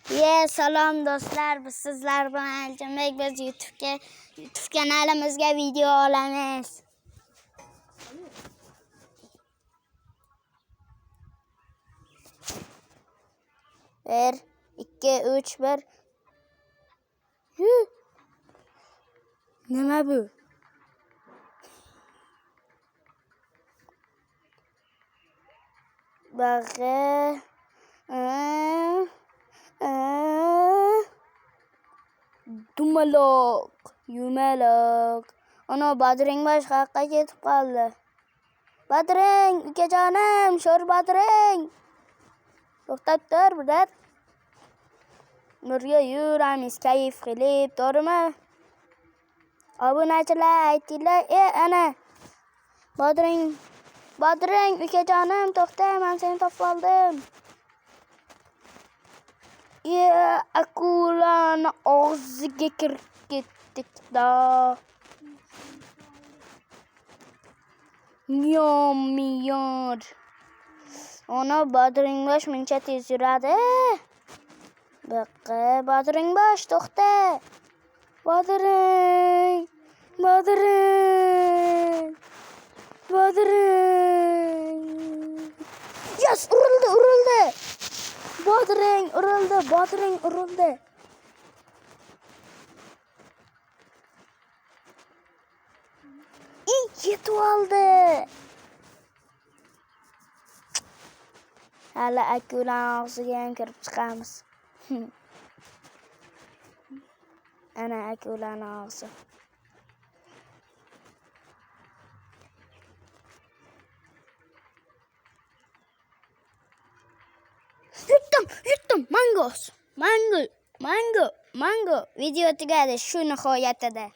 Salom do'stlar, biz sizlar bilan Elchinbek, biz YouTube kanalimizga video olamiz. Bir, ikki, uch, bir. Nima bu? Bag'i dumaloq, yumaloq. Ana Badring boshqa ketib qoldi. Badring, ukajonim, sho'r Badring. To'xtab tur, bidat. Birga yuramiz, kayf qilib, to'g'rimi? Obunachilar, aytinglar, ana. Badring, ukajonim, to'xta, men seni topib oldim. Akulani og'ziga kirib ketdik-da. Miyor. Ona Badringbosh muncha tez yuradi. Baqa Badringbosh, to'xta. Badring. Yes, urildi. Badring urildi. Yetib oldi. Hali akulani og'ziga ham kirib chiqamiz. Ana akulani og'zi. Yutdim. Mango. Video tugadi shu nihoyatida.